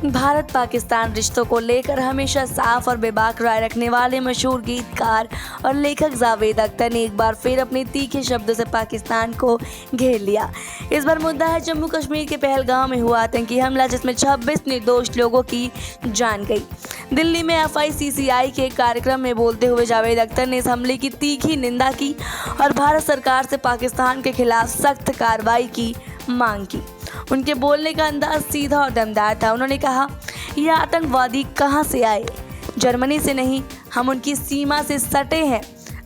भारत पाकिस्तान रिश्तों को लेकर हमेशा साफ और बेबाक राय रखने वाले मशहूर गीतकार और लेखक जावेद अख्तर ने एक बार फिर अपने तीखे शब्दों से पाकिस्तान को घेर लिया। इस बार मुद्दा है जम्मू कश्मीर के पहलगाम में हुआ आतंकी हमला, जिसमें 26 निर्दोष लोगों की जान गई। दिल्ली में FICCI के एक कार्यक्रम में बोलते हुए जावेद अख्तर ने इस हमले की तीखी निंदा की और भारत सरकार से पाकिस्तान के खिलाफ सख्त कार्रवाई की मांग की। उनके बोलने का अंदाज सीधा और दमदार था। उन्होंने कहा, यह आतंकवादी कहां से आए? जर्मनी से नहीं, हम उनकी सीमा से सटे हैं।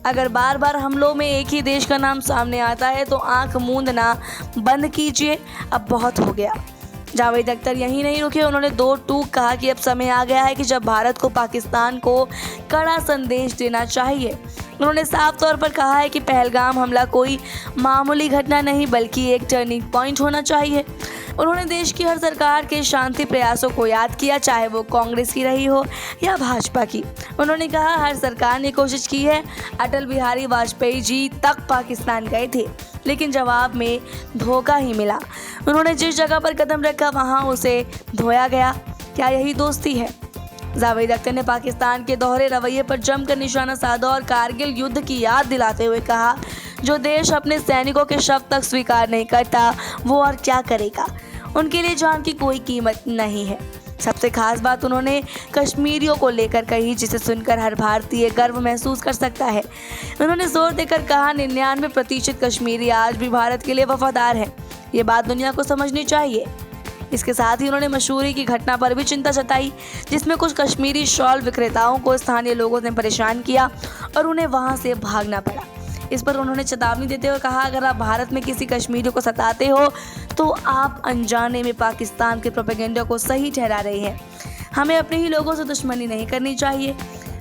अगर बार बार हमलों में एक ही देश का नाम सामने आता है तो आंख मूंदना बंद कीजिए, अब बहुत हो गया। जावेद अख्तर यहीं नहीं रुके, उन्होंने दो टूक कहा कि अब समय आ गया है कि जब भारत को पाकिस्तान को कड़ा संदेश देना चाहिए। उन्होंने साफ तौर पर कहा है कि पहलगाम हमला कोई मामूली घटना नहीं बल्कि एक टर्निंग पॉइंट होना चाहिए। उन्होंने देश की हर सरकार के शांति प्रयासों को याद किया, चाहे वो कांग्रेस की रही हो या भाजपा की। उन्होंने कहा, हर सरकार ने कोशिश की है। अटल बिहारी वाजपेयी जी तक पाकिस्तान गए थे, लेकिन जवाब में धोखा ही मिला। उन्होंने जिस जगह पर कदम रखा वहाँ उसे धोया गया। क्या यही दोस्ती है? जावेद अख्तर ने पाकिस्तान के दोहरे रवैये पर जमकर निशाना साधा और कारगिल युद्ध की याद दिलाते हुए कहा, जो देश अपने सैनिकों के शव तक स्वीकार नहीं करता वो और क्या करेगा? उनके लिए जान की कोई कीमत नहीं है। सबसे खास बात उन्होंने कश्मीरियों को लेकर कही, जिसे सुनकर हर भारतीय गर्व महसूस कर सकता है। उन्होंने जोर देकर कहा, 99% कश्मीरी आज भी भारत के लिए वफादार हैं। ये बात दुनिया को समझनी चाहिए। इसके साथ ही उन्होंने मसूरी की घटना पर भी चिंता जताई, जिसमें कुछ कश्मीरी शॉल विक्रेताओं को स्थानीय लोगों ने परेशान किया और उन्हें वहां से भागना पड़ा। इस पर उन्होंने चेतावनी देते हुए कहा, अगर आप भारत में किसी कश्मीरी को सताते हो तो आप अनजाने में पाकिस्तान के प्रोपेगेंडा को सही ठहरा रहे हैं। हमें अपने ही लोगों से दुश्मनी नहीं करनी चाहिए।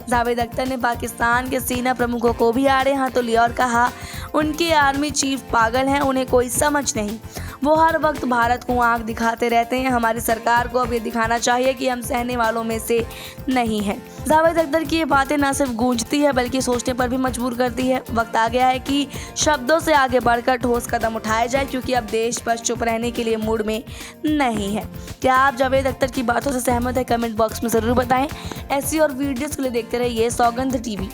जावेद अख्तर ने पाकिस्तान के सेना प्रमुखों को भी आड़े हाथों लिया और कहा, उनके आर्मी चीफ पागल हैं, उन्हें कोई समझ नहीं। वो हर वक्त भारत को आंख दिखाते रहते हैं। हमारी सरकार को अब ये दिखाना चाहिए कि हम सहने वालों में से नहीं हैं। जावेद अख्तर की ये बातें न सिर्फ गूंजती है बल्कि सोचने पर भी मजबूर करती है। वक्त आ गया है कि शब्दों से आगे बढ़कर ठोस कदम उठाया जाए, क्योंकि अब देश बस चुप रहने के लिए मूड में नहीं है। क्या आप जावेद अख्तर की बातों से सहमत है? कमेंट बॉक्स में ज़रूर बताएं। ऐसी और वीडियोज़ के लिए देखते रहिए सौगंध टीवी।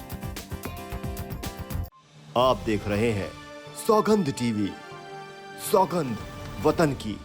आप देख रहे हैं सौगंध टीवी। सौगंध वतन की।